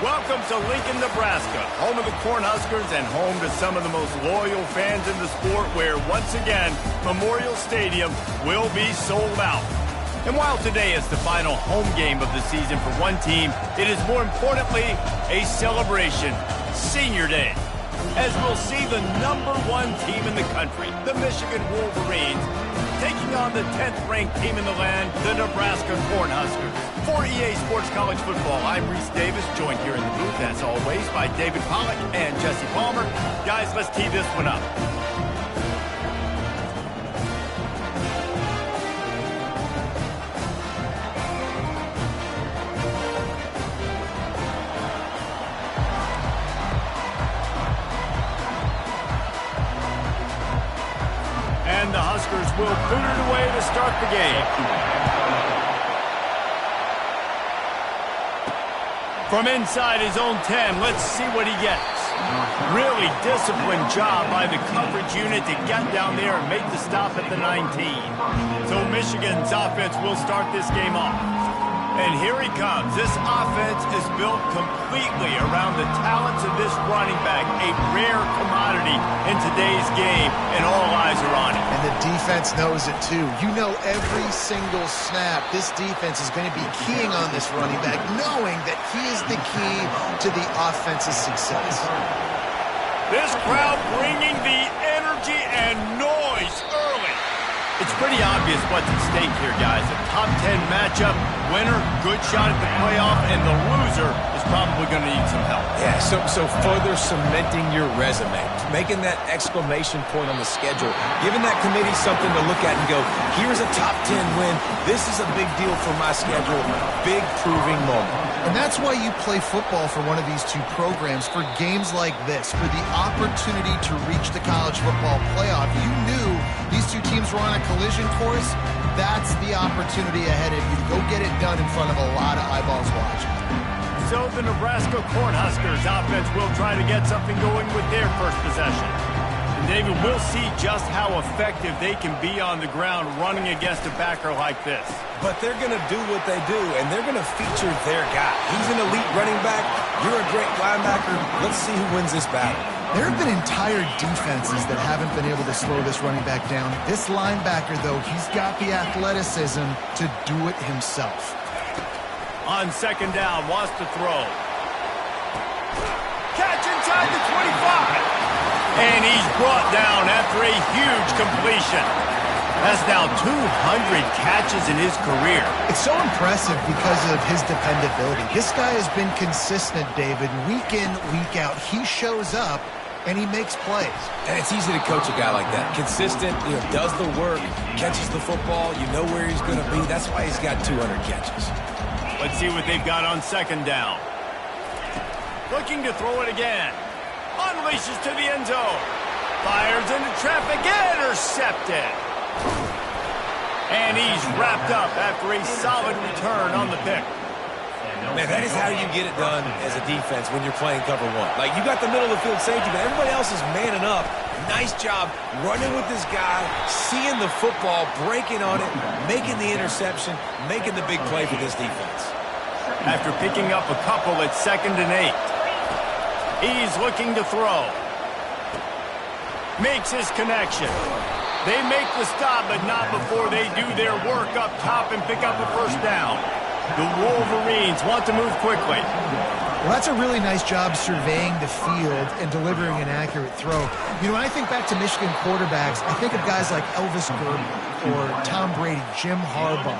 Welcome to Lincoln, Nebraska, home of the Cornhuskers and home to some of the most loyal fans in the sport, where, once again, Memorial Stadium will be sold out. And while today is the final home game of the season for one team, it is more importantly a celebration, Senior Day, as we'll see the #1 team in the country, the Michigan Wolverines, taking on the 10th-ranked team in the land, the Nebraska Cornhuskers. For EA Sports College Football, I'm Reese Davis, joined here in the booth, as always, by David Pollack and Jesse Palmer. Guys, let's tee this one up. And the Huskers will boot it away to start the game. From inside his own 10, let's see what he gets. Really disciplined job by the coverage unit to get down there and make the stop at the 19. So Michigan's offense will start this game off. And here he comes. This offense is built completely around the talents of this running back, a rare commodity in today's game, and all eyes are on him. And the defense knows it too. You know every single snap this defense is going to be keying on this running back, knowing that he is the key to the offense's success. This crowd bringing the energy and noise early. It's pretty obvious what's at stake here, guys. A top 10 matchup, winner, good shot at the playoff, and the loser is probably going to need some help. Yeah, so further cementing your resume, making that exclamation point on the schedule, giving that committee something to look at and go, here's a top 10 win. This is a big deal for my schedule. Big proving moment. And that's why you play football for one of these two programs, for games like this, for the opportunity to reach the college football playoff. You knew these two teams were on a collision course. That's the opportunity ahead of you to go get it done in front of a lot of eyeballs watching. So the Nebraska Cornhuskers offense will try to get something going with their first possession. And David, we'll see just how effective they can be on the ground running against a backer like this. But they're going to do what they do, and they're going to feature their guy. He's an elite running back. You're a great linebacker. Let's see who wins this battle. There have been entire defenses that haven't been able to slow this running back down. This linebacker, though, he's got the athleticism to do it himself. On second down, wants to throw. Catch inside the 25. And he's brought down after a huge completion. That's now 200 catches in his career. It's so impressive because of his dependability. This guy has been consistent, David, week in, week out. He shows up, and he makes plays. And it's easy to coach a guy like that. Consistent, does the work, catches the football, you know where he's going to be. That's why he's got 200 catches. Let's see what they've got on second down. Looking to throw it again. Unleashes to the end zone. Fires into traffic. Intercepted. And he's wrapped up after a solid return on the pick. Man, that is how you get it done as a defense when you're playing cover one. Like, you got the middle of the field safety, but everybody else is manning up. Nice job running with this guy, seeing the football, breaking on it, making the interception, making the big play for this defense. After picking up a couple at 2nd and 8. He's looking to throw. Makes his connection. They make the stop, but not before they do their work up top and pick up a first down. The Wolverines want to move quickly. Well, that's a really nice job surveying the field and delivering an accurate throw. You know, when I think back to Michigan quarterbacks, I think of guys like Elvis Gerber or Tom Brady, Jim Harbaugh,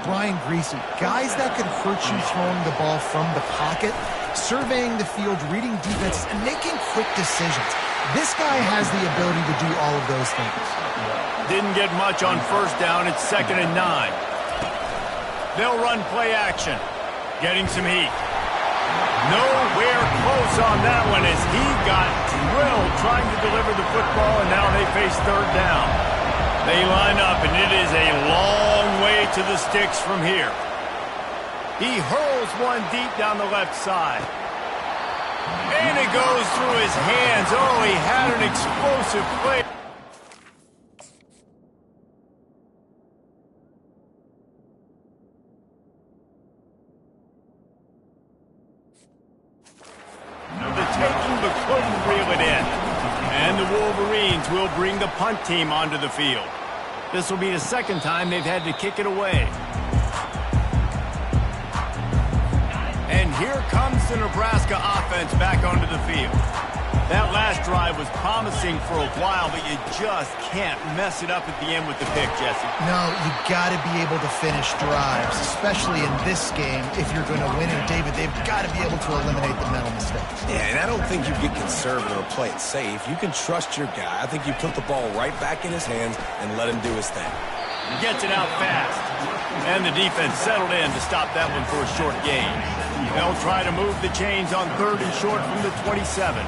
Brian Griese, guys that could hurt you throwing the ball from the pocket, surveying the field, reading defenses, and making quick decisions. This guy has the ability to do all of those things. Didn't get much on first down. It's 2nd and 9. They'll run play action. Getting some heat. Nowhere close on that one as he got drilled trying to deliver the football, and now they face third down. They line up, and it is a long way to the sticks from here. He hurls one deep down the left side. And it goes through his hands. Oh, he had an explosive play. shaking but couldn't reel it in. And the Wolverines will bring the punt team onto the field. This will be the second time they've had to kick it away. And here comes the Nebraska offense back onto the field. That last drive was promising for a while, but you just can't mess it up at the end with the pick, Jesse. No, you got to be able to finish drives, especially in this game. If you're going to win it, David, they've got to be able to eliminate the mental mistakes. Yeah, and I don't think you get conservative or play it safe. You can trust your guy. I think you put the ball right back in his hands and let him do his thing. Gets it out fast. And the defense settled in to stop that one for a short gain. They'll try to move the chains on 3rd and short from the 27.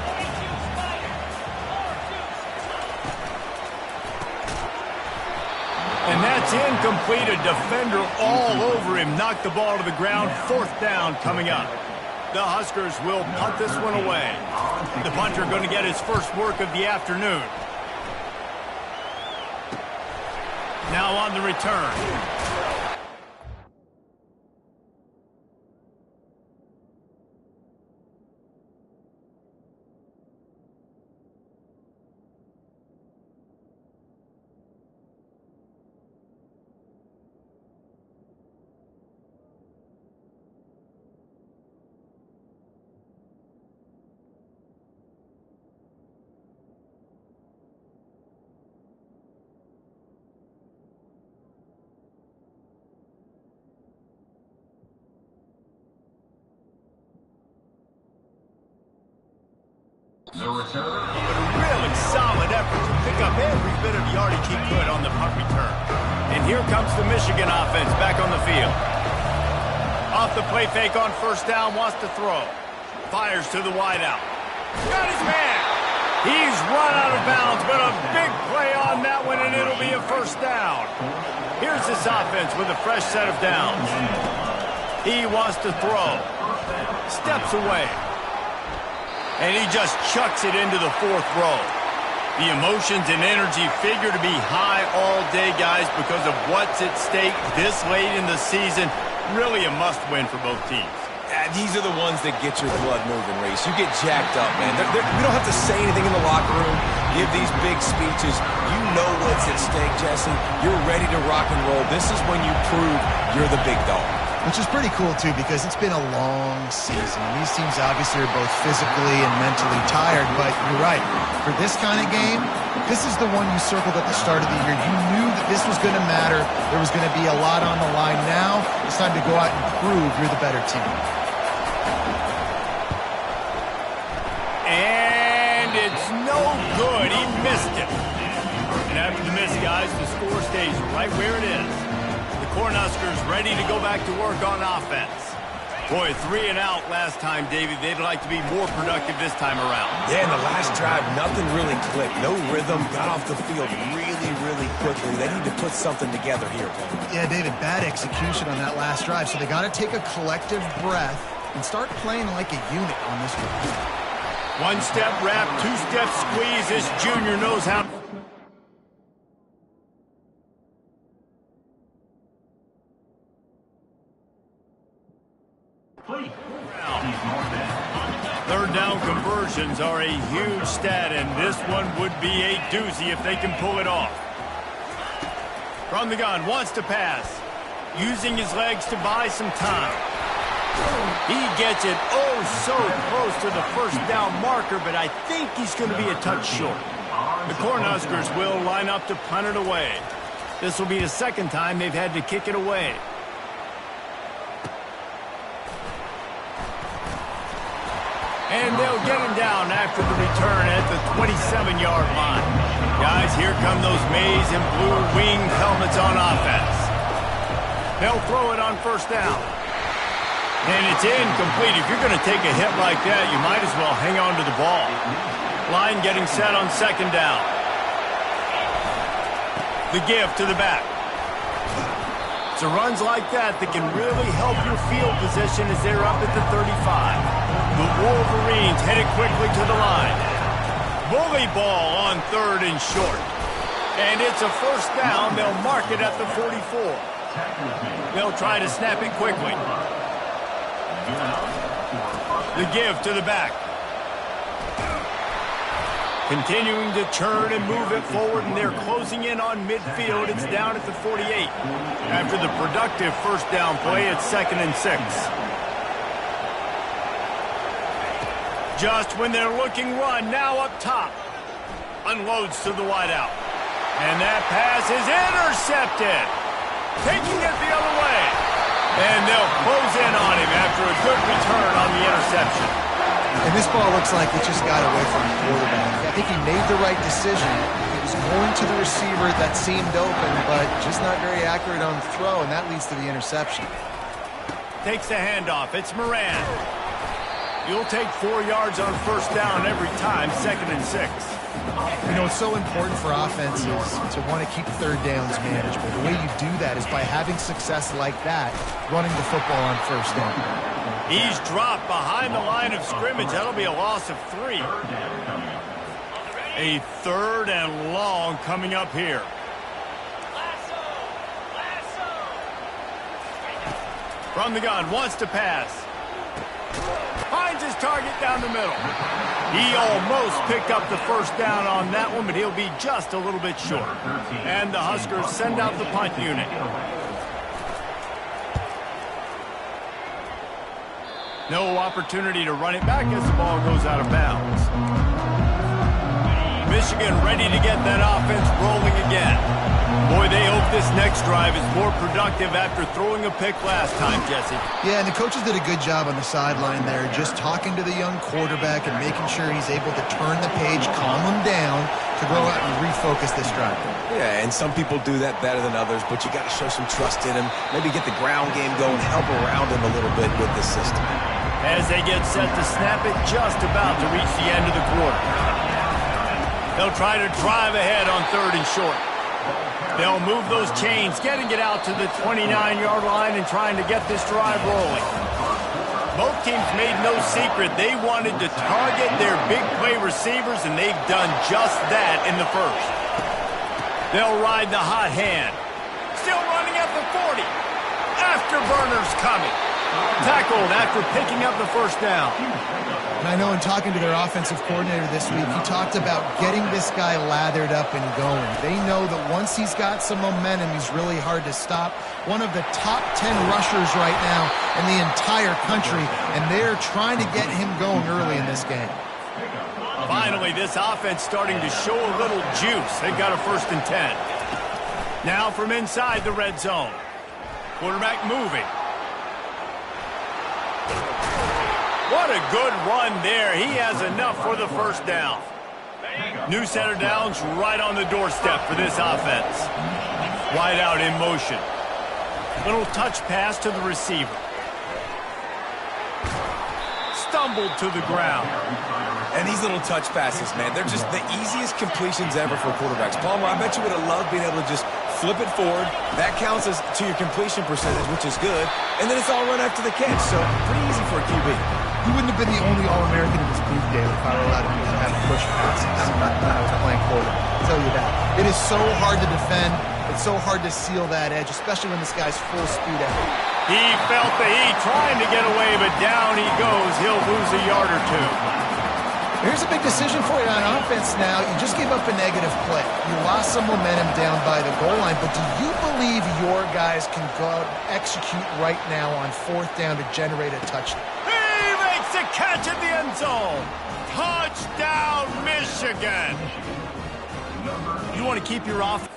And that's incomplete. A defender all over him. Knocked the ball to the ground. 4th down coming up. The Huskers will punt this one away. The punter going to get his first work of the afternoon. Now on the return. The return. But a really solid effort to pick up every bit of yardage he could on the punt return. And here comes the Michigan offense back on the field. Off the play fake on 1st down, wants to throw. Fires to the wideout. Got his man. He's run out of bounds, but a big play on that one, and it'll be a 1st down. Here's this offense with a fresh set of downs. He wants to throw. Steps away. And he just chucks it into the 4th row. The emotions and energy figure to be high all day, guys, because of what's at stake this late in the season. Really a must-win for both teams. These are the ones that get your blood moving, Reese. You get jacked up, man. We don't have to say anything in the locker room, give these big speeches. You know what's at stake, Jesse. You're ready to rock and roll. This is when you prove you're the big dog. Which is pretty cool, too, because it's been a long season. And these teams obviously are both physically and mentally tired, but you're right. For this kind of game, this is the one you circled at the start of the year. You knew that this was going to matter. There was going to be a lot on the line. Now it's time to go out and prove you're the better team. And it's no good. He missed it. And after the miss, guys, the score stays right where it is. Cornhuskers ready to go back to work on offense. Boy, 3 and out last time, David. They'd like to be more productive this time around. Yeah, in the last drive, nothing really clicked. No rhythm, got off the field really quickly. They need to put something together here. Yeah, David, bad execution on that last drive. So they got to take a collective breath and start playing like a unit on this one. 1-step wrap, 2-step squeeze. This junior knows how. Third down conversions are a huge stat, and this one would be a doozy if they can pull it off. From the gun, wants to pass, using his legs to buy some time. He gets it so close to the 1st down marker, but I think he's going to be a touch short. The Cornhuskers will line up to punt it away. This will be the 2nd time they've had to kick it away. And they'll get him down after the return at the 27-yard line. Guys, here come those maize and blue winged helmets on offense. They'll throw it on 1st down. And it's incomplete. If you're going to take a hit like that, you might as well hang on to the ball. Line getting set on 2nd down. The give to the back. It's runs like that that can really help your field position as they're up at the 35. The Wolverines headed quickly to the line. Bully ball on 3rd and short. And it's a 1st down. They'll mark it at the 44. They'll try to snap it quickly. The give to the back. Continuing to turn and move it forward, and they're closing in on midfield. It's down at the 48. After the productive first down play, it's 2nd and 6. Just when they're looking run, now up top. Unloads to the wideout. And that pass is intercepted. Taking it the other way. And they'll close in on him after a good return on the interception. And this ball looks like it just got away from the quarterback. I think he made the right decision. He was going to the receiver that seemed open, but just not very accurate on the throw, and that leads to the interception. Takes the handoff. It's Moran. You'll take 4 yards on first down every time, 2nd and 6. You know, it's so important for offenses to want to keep third downs manageable. The way you do that is by having success like that, running the football on first down. He's dropped behind the line of scrimmage. That'll be a loss of 3. A 3rd and long coming up here. From the gun, wants to pass. Finds his target down the middle. He almost picked up the first down on that one, but he'll be just a little bit short. And the Huskers send out the punt unit. No opportunity to run it back as the ball goes out of bounds. Michigan ready to get that offense rolling again. Boy, they hope this next drive is more productive after throwing a pick last time, Jesse. Yeah, and the coaches did a good job on the sideline there, just talking to the young quarterback and making sure he's able to turn the page, calm him down, to go out and refocus this drive. Yeah, and some people do that better than others, but you got to show some trust in him. Maybe get the ground game going, help around him a little bit with this system. As they get set to snap it, just about to reach the end of the quarter. They'll try to drive ahead on 3rd and short. They'll move those chains, getting it out to the 29-yard line and trying to get this drive rolling. Both teams made no secret they wanted to target their big play receivers, and they've done just that in the first. They'll ride the hot hand. Still running at the 40. Afterburners coming. Tackled after picking up the first down. And I know in talking to their offensive coordinator this week, he talked about getting this guy lathered up and going. They know that once he's got some momentum, he's really hard to stop. One of the top 10 rushers right now in the entire country, and they're trying to get him going early in this game. Finally, this offense starting to show a little juice. They've got a 1st and 10. Now from inside the red zone. Quarterback moving. What a good run there. He has enough for the first down. New center downs right on the doorstep for this offense. Wide out in motion. Little touch pass to the receiver. Stumbled to the ground. And these little touch passes, man, they're just the easiest completions ever for quarterbacks. Palmer, I bet you would have loved being able to just flip it forward. That counts as to your completion percentage, which is good. And then it's all run after the catch, so pretty easy for a QB. He wouldn't have been the only All-American in this group, Dave, if I were allowed to have push passes when I was playing quarterback. I'll tell you that. It is so hard to defend. It's so hard to seal that edge, especially when this guy's full speed ahead. He felt the heat, trying to get away, but down he goes. He'll lose a yard or 2. Here's a big decision for you on offense now. You just gave up a negative play. You lost some momentum down by the goal line, but do you believe your guys can go out and execute right now on 4th down to generate a touchdown? He makes a catch at the end zone. Touchdown, Michigan. You want to keep your offense.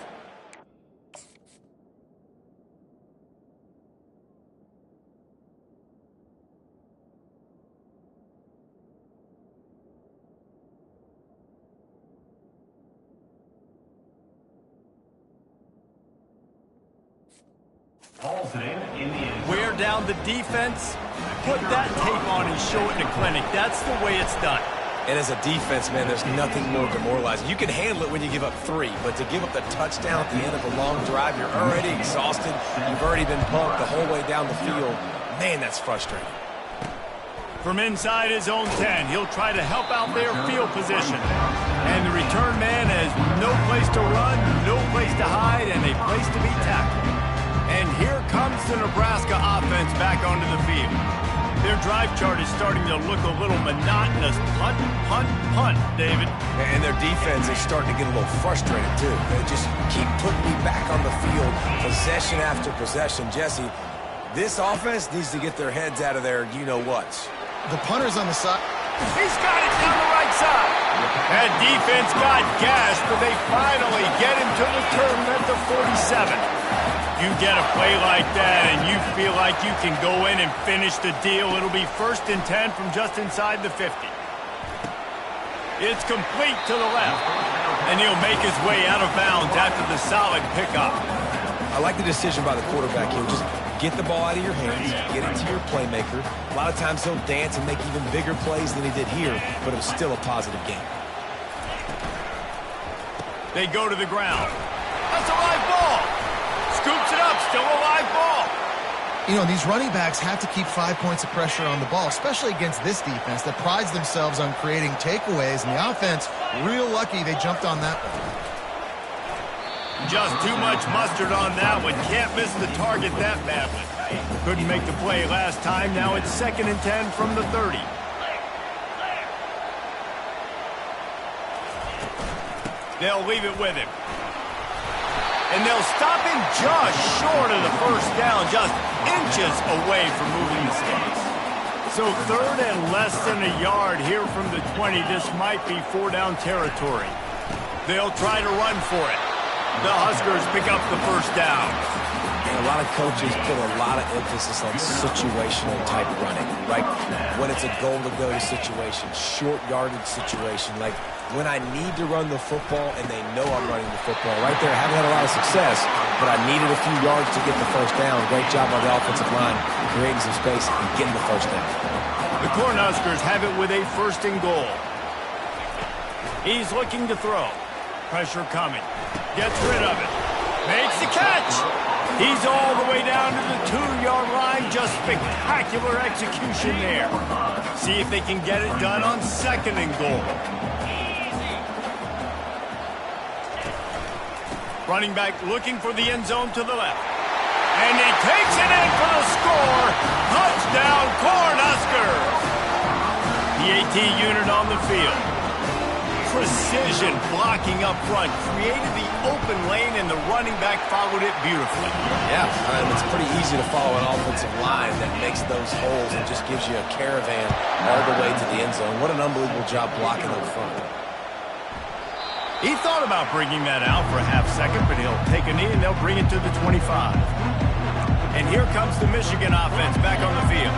Wear down the defense, put that tape on and show it in a clinic. That's the way it's done. And as a defense, man, there's nothing more demoralizing. You can handle it when you give up 3, but to give up the touchdown at the end of a long drive, you're already exhausted. You've already been pumped the whole way down the field. Man, that's frustrating. From inside his own 10, he'll try to help out their field position. And the return man has no place to run, no place to hide, and a place to be tackled. And here comes the Nebraska offense back onto the field. Their drive chart is starting to look a little monotonous. Punt, punt, punt, David. And their defense is starting to get a little frustrated, too. They just keep putting me back on the field, possession after possession. Jesse, this offense needs to get their heads out of their you-know-whats. The punter's on the side. He's got it down the right side. That defense got gashed, but they finally get him to the turn at the 47. You get a play like that and you feel like you can go in and finish the deal. It'll be 1st and 10 from just inside the 50. It's complete to the left, and he'll make his way out of bounds after the solid pickup. I like the decision by the quarterback here. Just get the ball out of your hands, get it to your playmaker. A lot of times he'll dance and make even bigger plays than he did here, but it was still a positive game. They go to the ground. That's a live ball. Scoops it up, still a live ball. You know, these running backs have to keep 5 points of pressure on the ball, especially against this defense that prides themselves on creating takeaways. And the offense, real lucky they jumped on that one. Just too much mustard on that one. Can't miss the target that badly. Couldn't make the play last time. Now it's 2nd and 10 from the 30. They'll leave it with him. And they'll stop him just short of the 1st down, just inches away from moving the sticks. So 3rd and less than a yard here from the 20. This might be 4-down territory. They'll try to run for it. The Huskers pick up the 1st down. And a lot of coaches put a lot of emphasis on situational type running, right? When it's a goal-to-go situation, short yardage situation, like when I need to run the football and they know I'm running the football. Right there, I haven't had a lot of success, but I needed a few yards to get the 1st down. Great job by the offensive line, creating some space and getting the 1st down. The Cornhuskers have it with a 1st and goal. He's looking to throw. Pressure coming. Gets rid of it. Makes the catch. He's all the way down to the 2-yard line. Just spectacular execution there. See if they can get it done on 2nd and goal. Running back looking for the end zone to the left. And he takes it in for the score. Touchdown, Cornhuskers. The AT unit on the field. Precision blocking up front. Created the open lane, and the running back followed it beautifully. Yeah, it's pretty easy to follow an offensive line that makes those holes and just gives you a caravan all the way to the end zone. What an unbelievable job blocking up front. He thought about bringing that out for a half-second, but he'll take a knee and they'll bring it to the 25. And here comes the Michigan offense back on the field.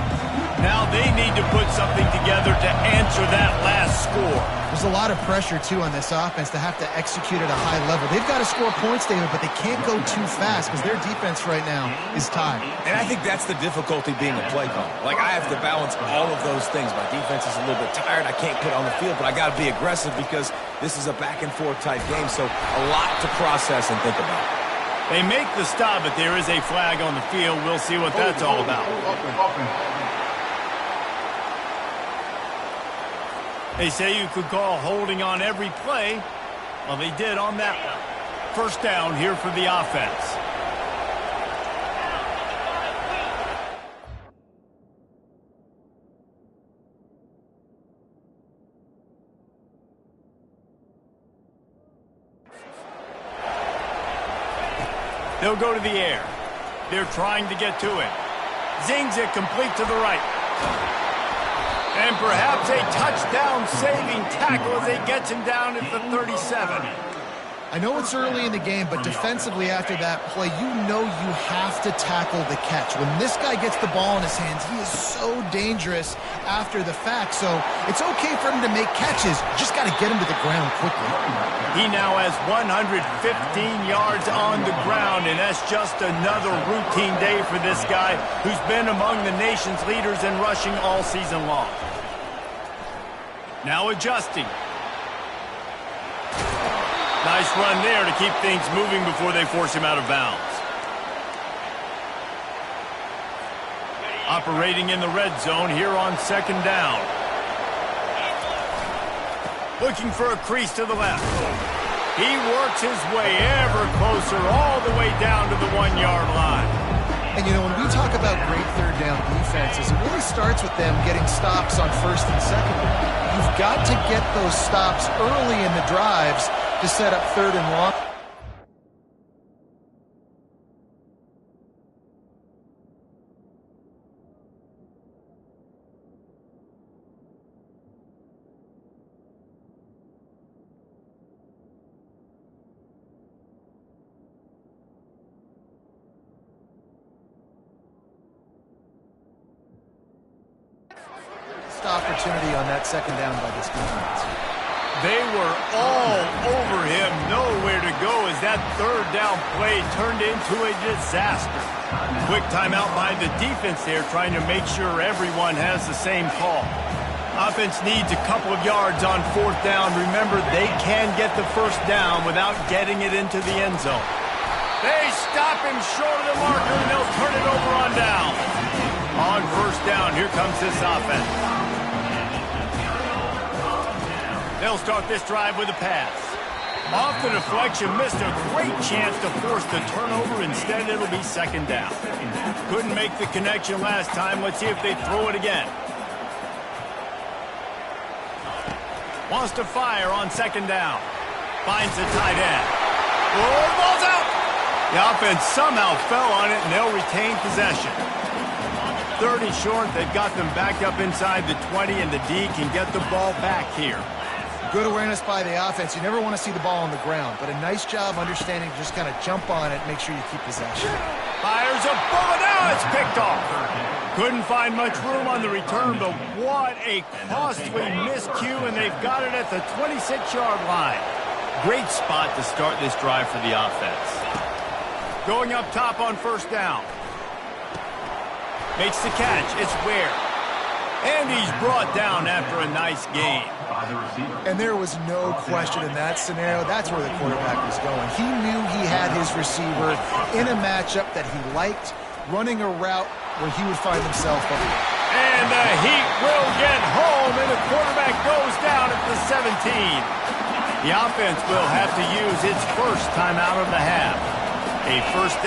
Now they need to put something together to answer that last score. There's a lot of pressure, too, on this offense to have to execute at a high level. They've got to score points, David, but they can't go too fast because their defense right now is tied. And I think that's the difficulty being a play caller. Like, I have to balance all of those things. My defense is a little bit tired. I can't put on the field, but I got to be aggressive because this is a back-and-forth type game, so a lot to process and think about. They make the stop, but there is a flag on the field. We'll see what that's all about. They say you could call holding on every play. Well, they did on that one. 1st down here for the offense. They'll go to the air. They're trying to get to it. Zings it complete to the right. And perhaps a touchdown-saving tackle as they gets him down at the 37. I know it's early in the game, but defensively after that play, you know you have to tackle the catch. When this guy gets the ball in his hands, he is so dangerous after the fact. So it's okay for him to make catches. Just got to get him to the ground quickly. He now has 115 yards on the ground, and that's just another routine day for this guy who's been among the nation's leaders in rushing all season long. Now adjusting. Nice run there to keep things moving before they force him out of bounds. Operating in the red zone here on 2nd down. Looking for a crease to the left. He works his way ever closer all the way down to the 1-yard line. And, when we talk about great third down defenses, it really starts with them getting stops on first and second down. You've got to get those stops early in the drives to set up third and long. Opportunity on that second down by this defense. They were all over him, nowhere to go as that third down play turned into a disaster. Quick timeout by the defense there, trying to make sure everyone has the same call. Offense needs a couple of yards on fourth down. Remember, they can get the first down without getting it into the end zone. They stop him short of the marker, and they'll turn it over on down. On first down, here comes this offense. They'll start this drive with a pass. Off the deflection, missed a great chance to force the turnover. Instead, it'll be second down. Couldn't make the connection last time. Let's see if they throw it again. Wants to fire on second down. Finds the tight end. Oh, the ball's out! The offense somehow fell on it, and they'll retain possession. 30 short. They've got them back up inside the 20, and the D can get the ball back here. Good awareness by the offense. You never want to see the ball on the ground, but a nice job understanding to just kind of jump on it and make sure you keep possession. Fires a bullet. Now it's picked off. Couldn't find much room on the return, but what a costly miscue, and they've got it at the 26-yard line. Great spot to start this drive for the offense. Going up top on first down. Makes the catch. It's Ware. And he's brought down after a nice gain. And there was no question in that scenario. That's where the quarterback was going. He knew he had his receiver in a matchup that he liked, running a route where he would find himself up. And the Heat will get home, and the quarterback goes down at the 17. The offense will have to use its first timeout of the half. A first down.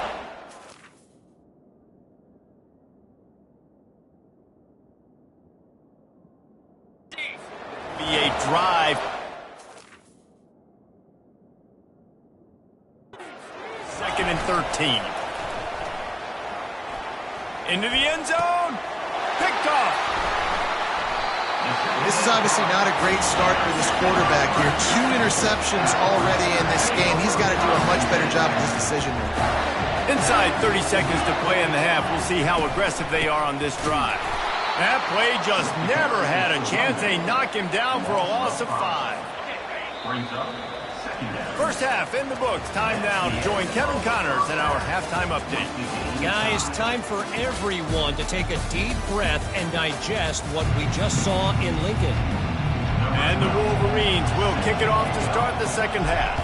A drive. Second and 13. Into the end zone. Picked off. This is obviously not a great start for this quarterback here. 2 interceptions already in this game. He's got to do a much better job with his decision making. Inside 30 seconds to play in the half. We'll see how aggressive they are on this drive. That play just never had a chance. They knock him down for a loss of 5. First half in the books. Time now to join Kevin Connors in our halftime update. Guys, time for everyone to take a deep breath and digest what we just saw in Lincoln. And the Wolverines will kick it off to start the second half.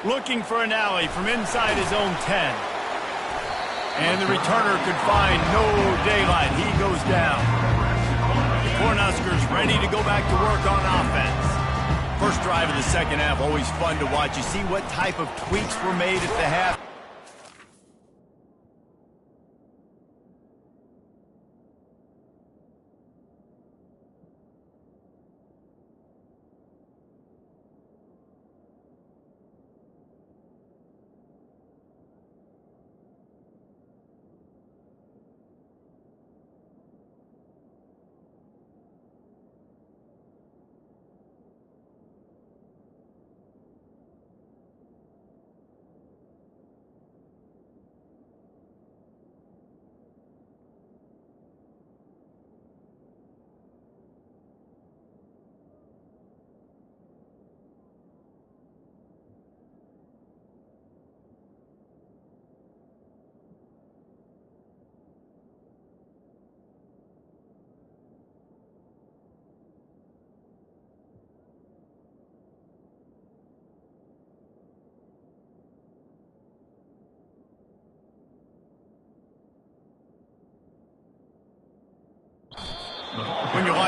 Looking for an alley from inside his own 10. And the returner could find no daylight. He goes down. The Cornhuskers ready to go back to work on offense. First drive of the second half, always fun to watch. You see what type of tweaks were made at the half.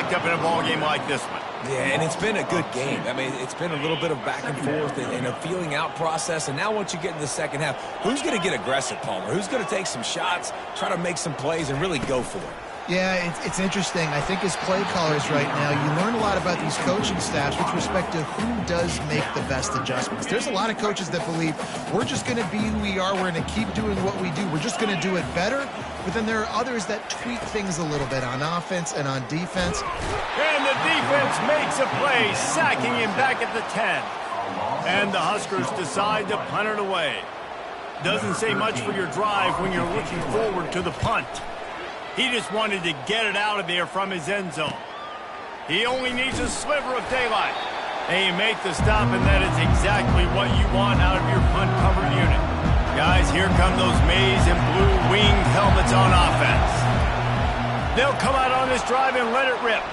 expect up in a ball game like this one. Yeah, and it's been a good game. I mean, it's been a little bit of back and forth and a feeling out process. And now once you get in the second half, who's going to get aggressive, Palmer? Who's going to take some shots, try to make some plays, and really go for it? Yeah, it's interesting. I think as play callers right now, you learn a lot about these coaching staffs with respect to who does make the best adjustments. There's a lot of coaches that believe we're just going to be who we are. We're going to keep doing what we do. We're just going to do it better. But then there are others that tweak things a little bit on offense and on defense. And the defense makes a play, sacking him back at the 10. And the Huskers decide to punt it away. Doesn't say much for your drive when you're looking forward to the punt. He just wanted to get it out of there from his end zone. He only needs a sliver of daylight. And you make the stop, and that is exactly what you want out of your punt cover unit. Guys, here come those maize and blue winged helmets on offense. They'll come out on this drive and let it rip.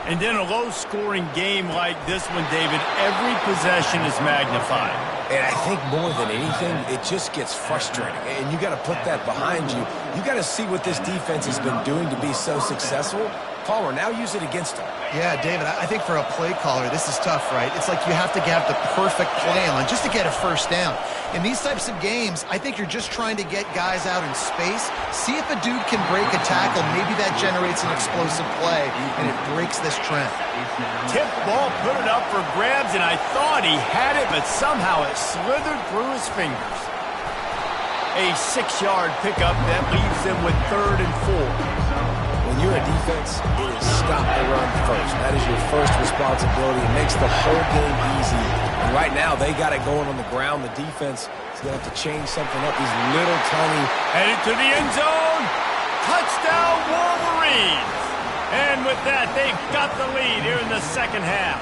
And in a low-scoring game like this one, David, every possession is magnified. And I think more than anything, it just gets frustrating. And you got to put that behind you. You got to see what this defense has been doing to be so successful. Palmer, now use it against them. Yeah, David, I think for a play caller, this is tough, right? It's like you have to have the perfect play on just to get a first down. In these types of games, I think you're just trying to get guys out in space, see if a dude can break a tackle. Maybe that generates an explosive play, and it breaks this trend. Tip ball, put it up for grabs, and I thought he had it, but somehow it slithered through his fingers. A 6-yard pickup that leaves them with 3rd and 4. When you're a defense, it is stop the run first. That is your first responsibility. It makes the whole game easy. And right now, they got it going on the ground. The defense is going to have to change something up. These little tiny... Headed to the end zone. Touchdown, Wolverines. And with that, they've got the lead here in the second half.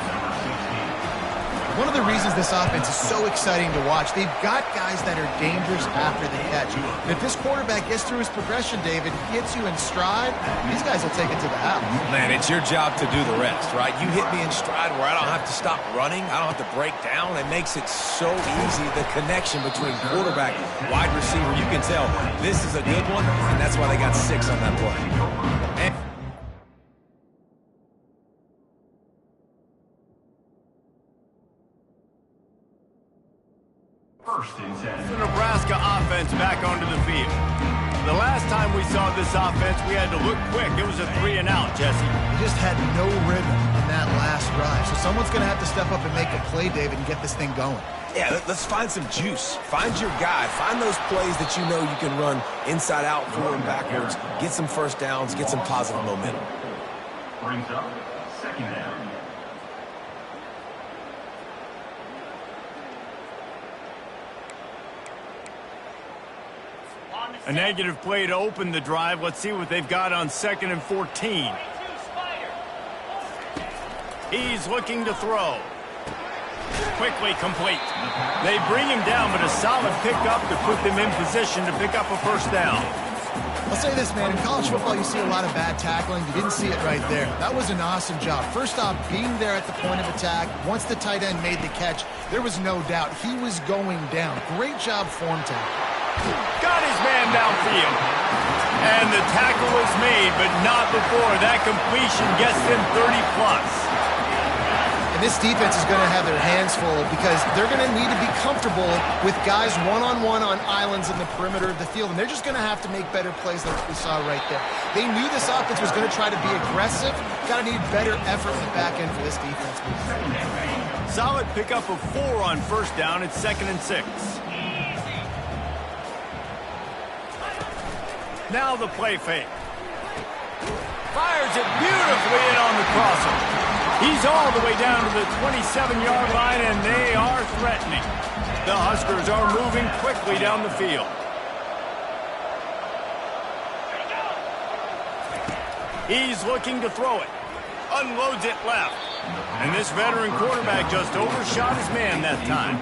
One of the reasons this offense is so exciting to watch, they've got guys that are dangerous after the catch. And if this quarterback gets through his progression, David, gets you in stride, these guys will take it to the house. Man, it's your job to do the rest, right? You hit me in stride where I don't have to stop running. I don't have to break down. It makes it so easy, the connection between quarterback, wide receiver. You can tell this is a good one, and that's why they got 6 on that play. The Nebraska offense back onto the field. The last time we saw this offense, we had to look quick. It was a 3-and-out, Jesse. We just had no rhythm in that last drive. So someone's going to have to step up and make a play, David, and get this thing going. Yeah, let's find some juice. Find your guy. Find those plays that you know you can run inside out, forward, and backwards. Get some first downs. Get some positive momentum. Brings up 2nd down. A negative play to open the drive. Let's see what they've got on 2nd and 14. He's looking to throw. Quickly complete. They bring him down, but a solid pickup to put them in position to pick up a first down. I'll say this, man. In college football, you see a lot of bad tackling. You didn't see it right there. That was an awesome job. First off, being there at the point of attack. Once the tight end made the catch, there was no doubt he was going down. Great job form tackle. Got his man downfield. And the tackle was made, but not before. That completion gets them 30-plus. And this defense is going to have their hands full because they're going to need to be comfortable with guys one-on-one on islands in the perimeter of the field. And they're just going to have to make better plays like we saw right there. They knew this offense was going to try to be aggressive. Got to need better effort in the back end for this defense. Solid pickup of 4 on first down. It's 2nd and 6. Now the play fake. Fires it beautifully in on the crosser. He's all the way down to the 27-yard line, and they are threatening. The Huskers are moving quickly down the field. He's looking to throw it. Unloads it left. And this veteran quarterback just overshot his man that time.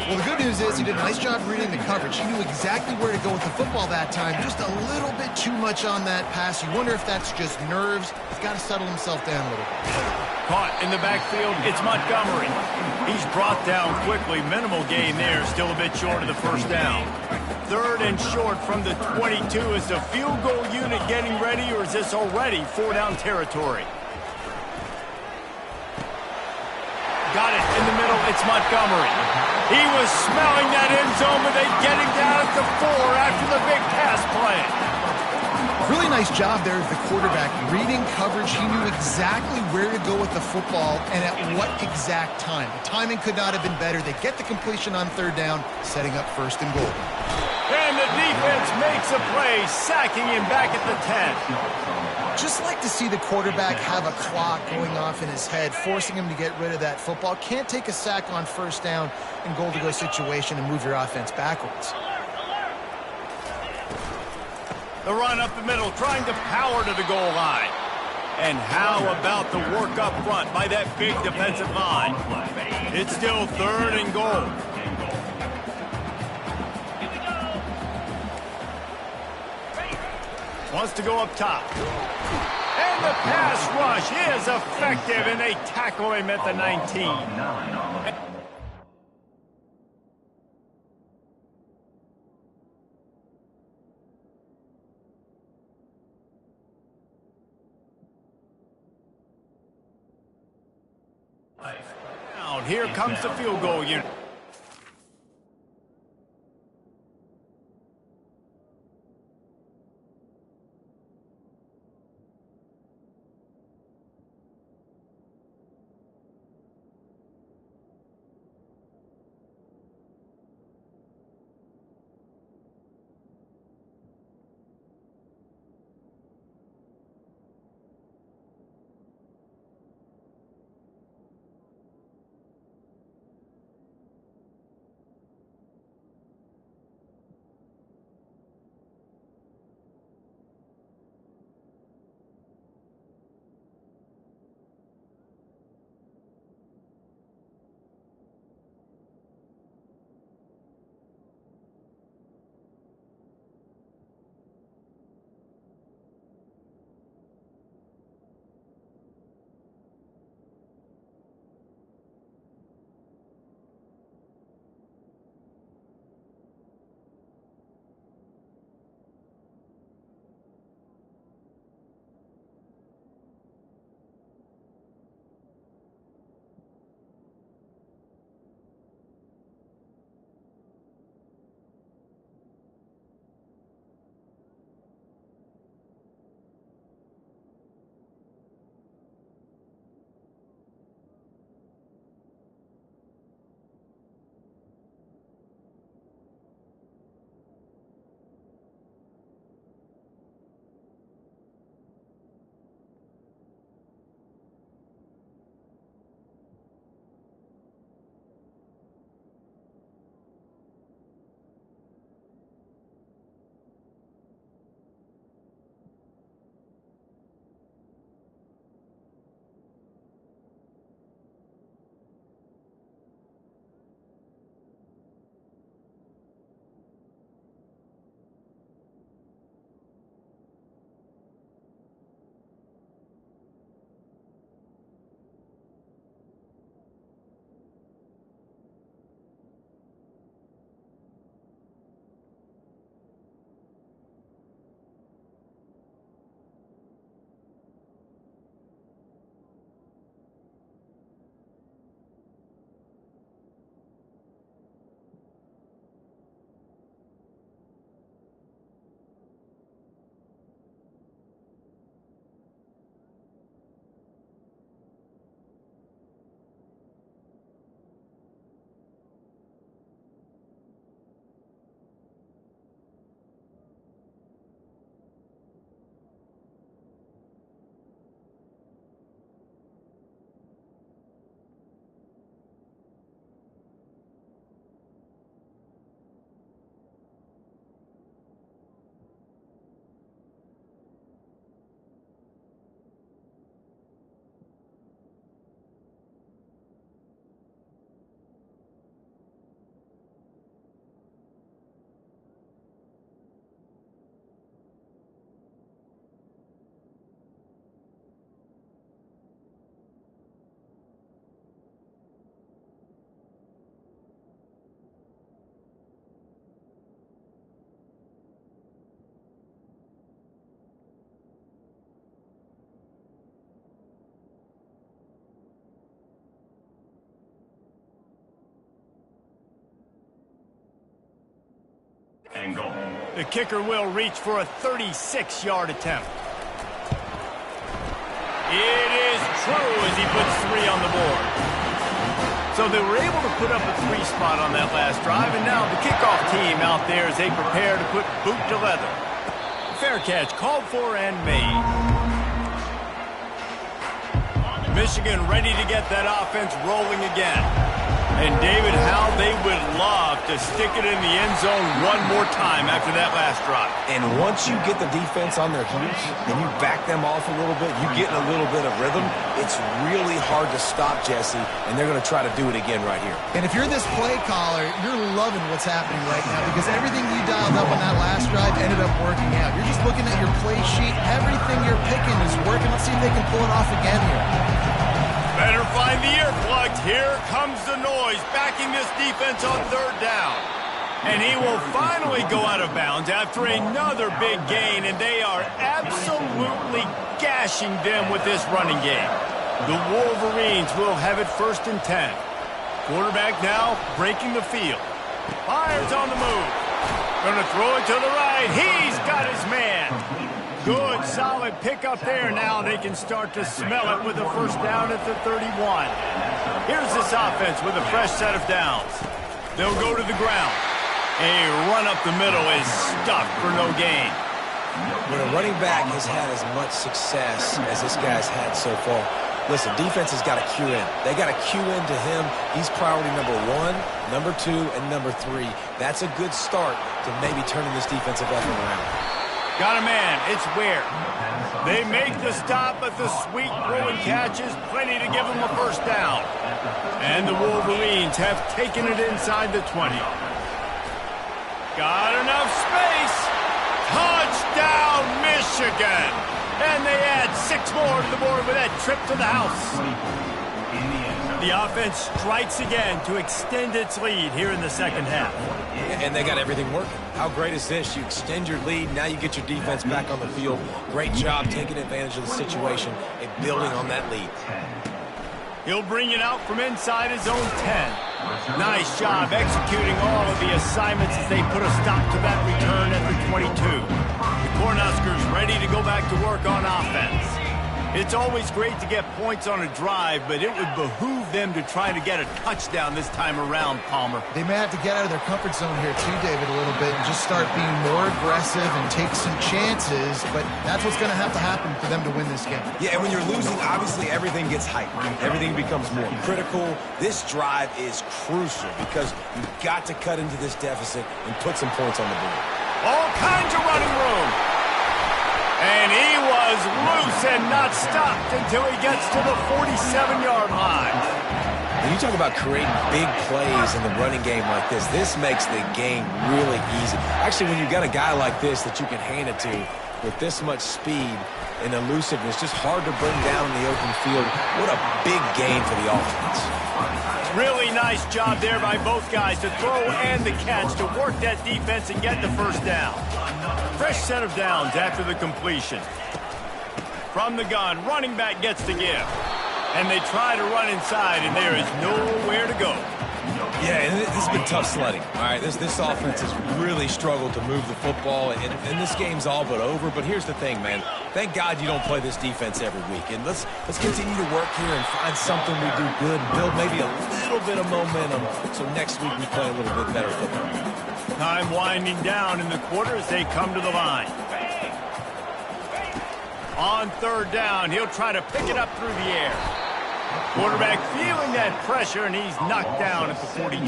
Well, the good news is he did a nice job reading the coverage. He knew exactly where to go with the football that time. Just a little bit too much on that pass. You wonder if that's just nerves. He's got to settle himself down a little bit. Caught in the backfield, it's Montgomery. He's brought down quickly. Minimal gain there, still a bit short of the first down. 3rd and short from the 22. Is the field goal unit getting ready, or is this already 4-down territory? got it in the middle. It's Montgomery. He was smelling that end zone, but they get him down at the 4 after the big pass play. Really nice job there of the quarterback. Reading coverage, he knew exactly where to go with the football and at what exact time. The timing could not have been better. They get the completion on 3rd down, setting up 1st and goal. And the defense makes a play, sacking him back at the 10. Just like to see the quarterback have a clock going off in his head, forcing him to get rid of that football. Can't take a sack on 1st down in goal-to-go situation and move your offense backwards. The run up the middle, trying to power to the goal line. And how about the work up front by that big defensive line? It's still 3rd and goal. Wants to go up top. And the pass rush is effective, and they tackle him at the 19. Here comes the field goal unit. And goal. The kicker will reach for a 36-yard attempt. It is true as he puts 3 on the board. So they were able to put up a 3 spot on that last drive, and now the kickoff team out there as they prepare to put boot to leather. Fair catch called for and made. Michigan ready to get that offense rolling again. And David, how they would love to stick it in the end zone one more time after that last drive. And once you get the defense on their heels and you back them off a little bit, you get in a little bit of rhythm, it's really hard to stop, Jesse, and they're going to try to do it again right here. And if you're this play caller, you're loving what's happening right now because everything you dialed up on that last drive ended up working out. You're just looking at your play sheet. Everything you're picking is working. Let's see if they can pull it off again here. Better find the earplugs. Here comes the noise, backing this defense on 3rd down. And he will finally go out of bounds after another big gain, and they are absolutely gashing them with this running game. The Wolverines will have it 1st and 10. Quarterback now breaking the field. Fires on the move. Going to throw it to the right. He's got his man. Good, solid pickup there. Now they can start to smell it with a 1st down at the 31. Here's this offense with a fresh set of downs. They'll go to the ground. A run up the middle is stuffed for no gain. When a running back has had as much success as this guy's had so far, listen, defense has got to cue in. They got to cue into him. He's priority number 1, number 2, and number 3. That's a good start to maybe turning this defensive effort around. Got a man. It's Ware. They make the stop, but the sweet throw and catch is plenty to give them a 1st down. And the Wolverines have taken it inside the 20. Got enough space. Touchdown, Michigan. And they add 6 more to the board with that trip to the house. The offense strikes again to extend its lead here in the 2nd half. And they got everything working. How great is this? You extend your lead, now you get your defense back on the field. Great job taking advantage of the situation and building on that lead. He'll bring it out from inside his own 10. Nice job executing all of the assignments as they put a stop to that return at the 22. The Cornhuskers ready to go back to work on offense. It's always great to get points on a drive, but it would behoove them to try to get a touchdown this time around, Palmer. They may have to get out of their comfort zone here too, David, a little bit and just start being more aggressive and take some chances, but that's what's going to have to happen for them to win this game. Yeah, and when you're losing, obviously everything gets hyped. Everything becomes more critical. This drive is crucial because you've got to cut into this deficit and put some points on the board. All kinds of running room. And he was loose and not stopped until he gets to the 47-yard line. When you talk about creating big plays in the running game like this makes the game really easy. Actually, when you've got a guy like this that you can hand it to with this much speed and elusiveness, just hard to bring down in the open field. What a big gain for the offense. Really nice job there by both guys to throw and the catch to work that defense and get the 1st down. Fresh set of downs after the completion. From the gun, running back gets the give. And they try to run inside, and there is nowhere to go. Yeah, and this has been tough sledding. All right, this offense has really struggled to move the football, and this game's all but over. But here's the thing, man. Thank God you don't play this defense every week. And let's continue to work here and find something we do good and build maybe a little bit of momentum so next week we play a little bit better football. Time winding down in the quarter as they come to the line. On 3rd down, he'll try to pick it up through the air. Quarterback feeling that pressure, and he's knocked down at the 42.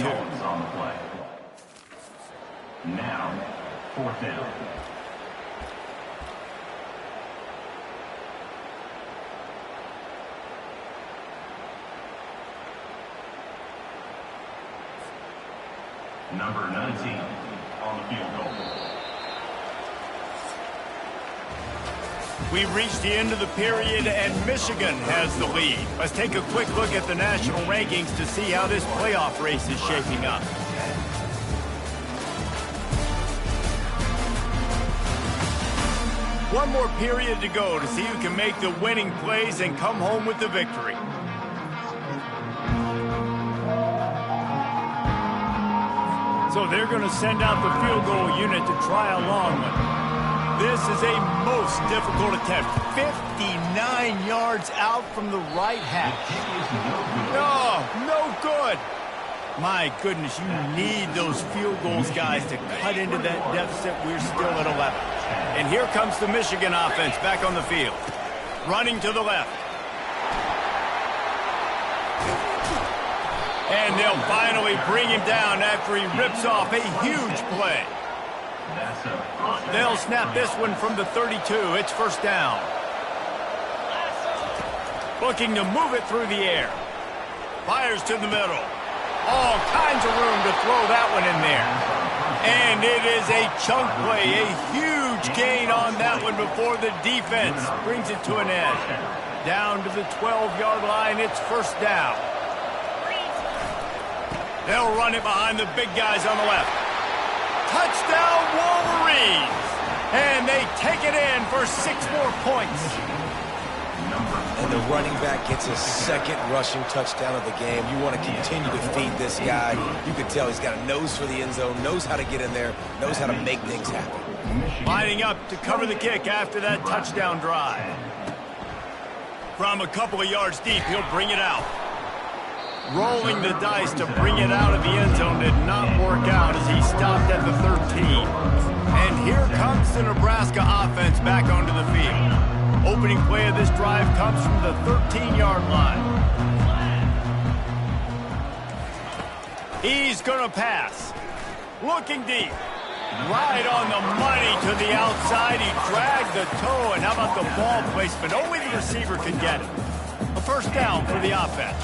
Now, 4th down. Number 19 on the field goal. We've reached the end of the period, and Michigan has the lead. Let's take a quick look at the national rankings to see how this playoff race is shaping up. One more period to go to see who can make the winning plays and come home with the victory. So they're going to send out the field goal unit to try a long one. This is a most difficult attempt. 59 yards out from the right hash. No good. My goodness, you need those field goals, guys, to cut into that deficit. We're still at 11. And here comes the Michigan offense back on the field. Running to the left. And they'll finally bring him down after he rips off a huge play. They'll snap this one from the 32. It's first down. Looking to move it through the air. Fires to the middle. All kinds of room to throw that one in there. And it is a chunk play. A huge gain on that one before the defense brings it to an end. Down to the 12-yard line. It's first down. They'll run it behind the big guys on the left. Touchdown, Wolverines! And they take it in for 6 more points. And the running back gets his second rushing touchdown of the game. You want to continue to feed this guy. You can tell he's got a nose for the end zone, knows how to get in there, knows how to make things happen. Lining up to cover the kick after that touchdown drive. From a couple of yards deep, he'll bring it out. Rolling the dice to bring it out of the end zone did not work out as he stopped at the 13. And here comes the Nebraska offense back onto the field. Opening play of this drive comes from the 13-yard line. He's going to pass. Looking deep. Right on the money to the outside. He dragged the toe, and how about the ball placement? Only the receiver could get it. A first down for the offense.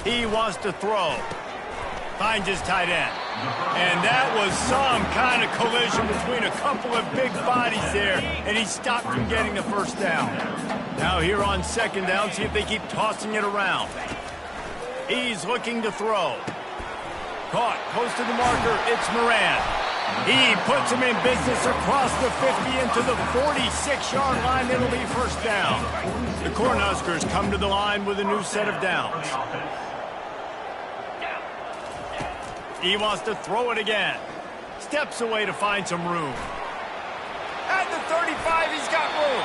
He wants to throw. Finds his tight end. And that was some kind of collision between a couple of big bodies there, and he stopped from getting the first down. Now here on second down, see if they keep tossing it around. He's looking to throw. Caught close to the marker. It's Moran. He puts him in business across the 50 into the 46-yard line. It'll be first down. The Cornhuskers come to the line with a new set of downs. He wants to throw it again. Steps away to find some room. At the 35, he's got room.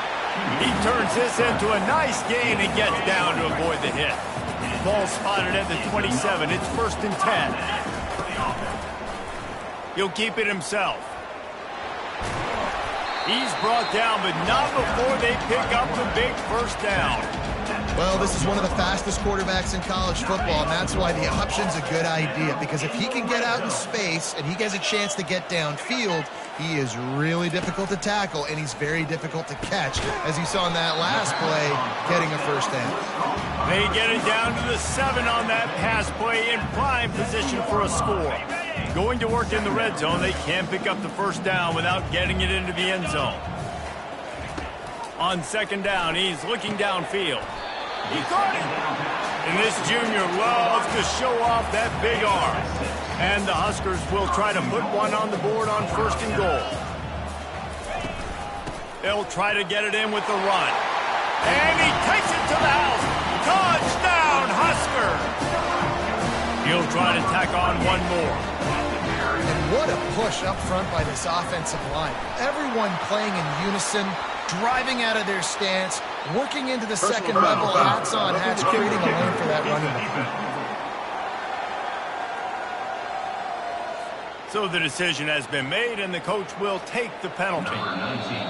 He turns this into a nice gain and gets down to avoid the hit. Ball spotted at the 27. It's first and 10. He'll keep it himself. He's brought down, but not before they pick up the big first down. Well, this is one of the fastest quarterbacks in college football, and that's why the option's a good idea, because if he can get out in space and he gets a chance to get downfield, he is really difficult to tackle, and he's very difficult to catch, as you saw in that last play, getting a first down. They get it down to the 7 on that pass play in prime position for a score. Going to work in the red zone, they can't pick up the first down without getting it into the end zone. On second down, he's looking downfield. He caught it. And this junior loves to show off that big arm. And the Huskers will try to put one on the board on first and goal. They'll try to get it in with the run. And he takes it to the house. Touchdown, Husker! He'll try to tack on one more. And what a push up front by this offensive line. Everyone playing in unison, driving out of their stance, working into the second level, hats on hats, creating a lane for that running back. So the decision has been made, and the coach will take the penalty.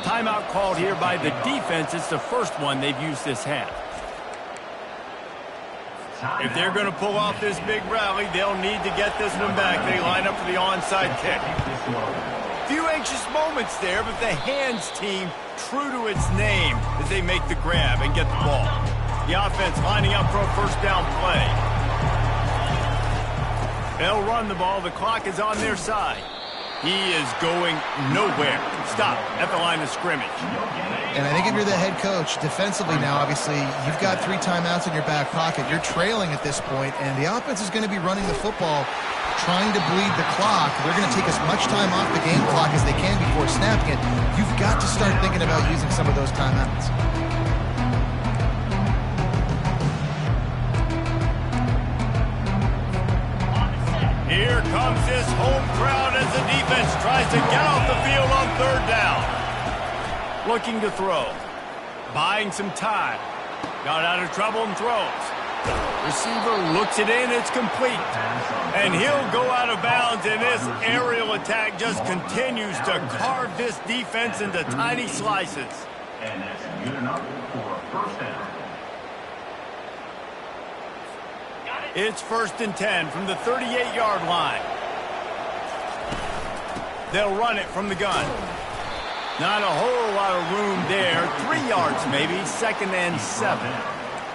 Timeout called here by the defense. It's the first one they've used this half. If they're going to pull off this big rally, they'll need to get this one back. They line up for the onside kick. Few anxious moments there, but the hands team true to its name as they make the grab and get the ball. The offense lining up for a first down play. They'll run the ball. The clock is on their side. He is going nowhere. Stop at the line of scrimmage. And I think if you're the head coach, defensively now, obviously, you've got 3 timeouts in your back pocket. You're trailing at this point, and the offense is going to be running the football, trying to bleed the clock. They're going to take as much time off the game clock as they can before snapping it. You've got to start thinking about using some of those timeouts. Here comes this home crowd as the defense tries to get off the field on third down. Looking to throw. Buying some time. Got out of trouble and throws. Receiver looks it in. It's complete. And he'll go out of bounds, and this aerial attack just continues to carve this defense into tiny slices. And that's good enough for a first down. It's 1st and 10 from the 38-yard line. They'll run it from the gun. Not a whole lot of room there. 3 yards maybe. 2nd and 7.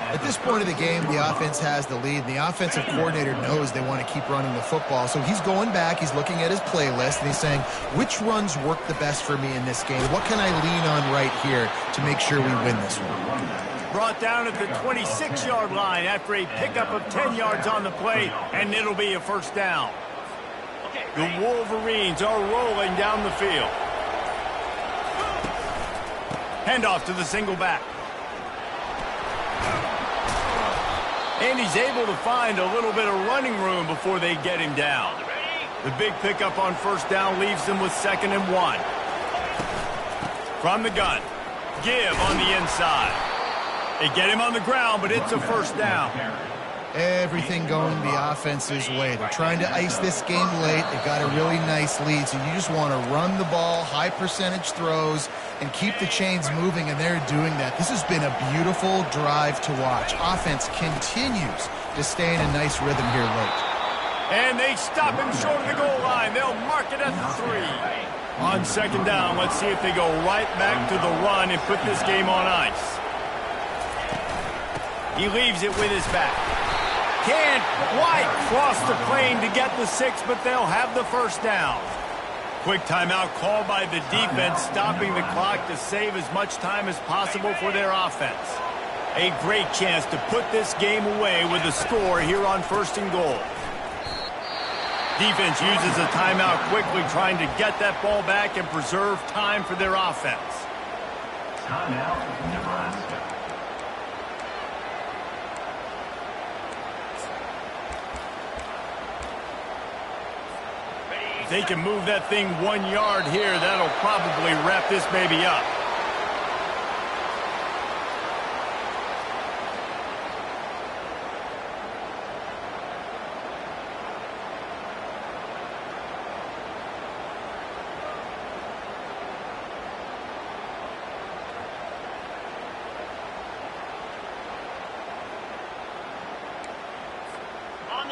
At this point of the game, the offense has the lead. The offensive coordinator knows they want to keep running the football. So he's going back, he's looking at his playlist, and he's saying, which runs work the best for me in this game? What can I lean on right here to make sure we win this one? Brought down at the 26-yard line after a pickup of 10 yards on the play, and it'll be a first down. The Wolverines are rolling down the field. Handoff to the single back. And he's able to find a little bit of running room before they get him down. The big pickup on first down leaves them with 2nd and 1. From the gun. Give on the inside. They get him on the ground, but it's a first down. Everything going the offense's way. They're trying to ice this game late. They've got a really nice lead, so you just want to run the ball, high percentage throws, and keep the chains moving, and they're doing that. This has been a beautiful drive to watch. Offense continues to stay in a nice rhythm here late. And they stop him short of the goal line. They'll mark it at the 3. On 2nd down, let's see if they go right back to the run and put this game on ice. He leaves it with his back. Can't quite cross the plane to get the 6, but they'll have the first down. Quick timeout called by the defense, stopping the clock to save as much time as possible for their offense. A great chance to put this game away with a score here on 1st and goal. Defense uses a timeout quickly, trying to get that ball back and preserve time for their offense. Timeout, Nebraska. If they can move that thing 1 yard here, that'll probably wrap this baby up.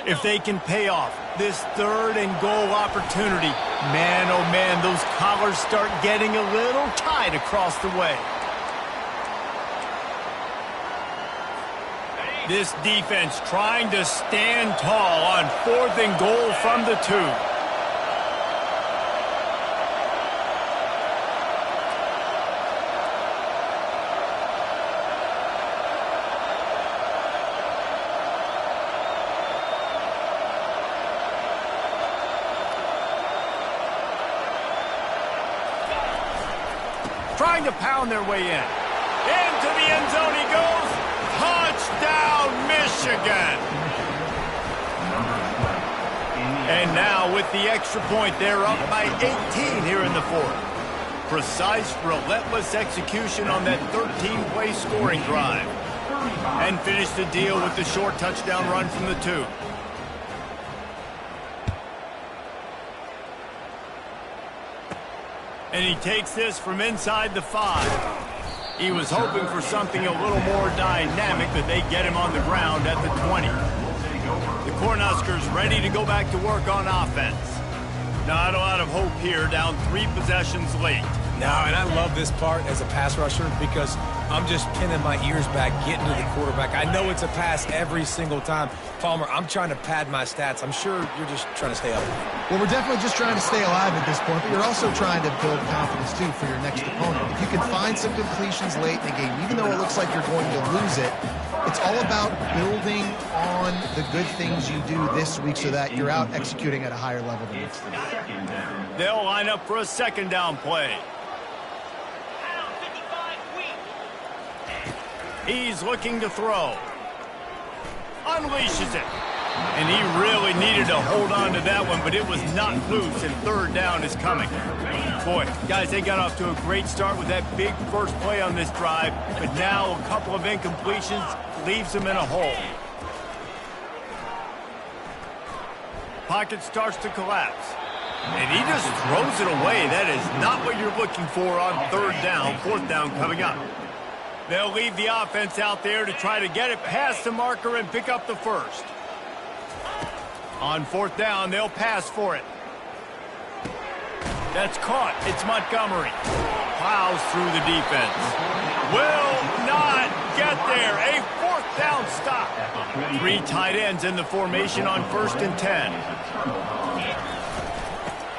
If they can pay off this 3rd and goal opportunity, man, oh man, those collars start getting a little tight across the way. This defense trying to stand tall on 4th and goal from the 2. Trying to pound their way in. Into the end zone he goes. Touchdown, Michigan. And now with the extra point, they're up by 18 here in the 4th. Precise, relentless execution on that 13-play scoring drive. And finish the deal with the short touchdown run from the 2. And he takes this from inside the 5. He was hoping for something a little more dynamic, but they get him on the ground at the 20. The Cornhuskers ready to go back to work on offense. Not a lot of hope here, down 3 possessions late. No, and I love this part as a pass rusher because I'm just pinning my ears back, getting to the quarterback. I know it's a pass every single time. Palmer, I'm trying to pad my stats. I'm sure you're just trying to stay up. Well, we're definitely just trying to stay alive at this point, but you're also trying to build confidence, too, for your next opponent. If you can find some completions late in the game, even though it looks like you're going to lose it, it's all about building on the good things you do this week so that you're out executing at a higher level than next week. They'll line up for a 2nd down play. He's looking to throw. Unleashes it. And he really needed to hold on to that one, but it was not loose, and third down is coming. Boy, guys, they got off to a great start with that big first play on this drive, but now a couple of incompletions leaves them in a hole. Pocket starts to collapse. And he just throws it away. That is not what you're looking for on third down. Fourth down coming up. They'll leave the offense out there to try to get it past the marker and pick up the first. On fourth down, they'll pass for it. That's caught. It's Montgomery. Plows through the defense. Will not get there. A fourth down stop. 3 tight ends in the formation on 1st and 10.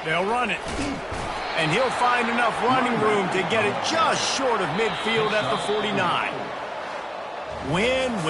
They'll run it. And he'll find enough running room to get it just short of midfield at the 49. Win-win.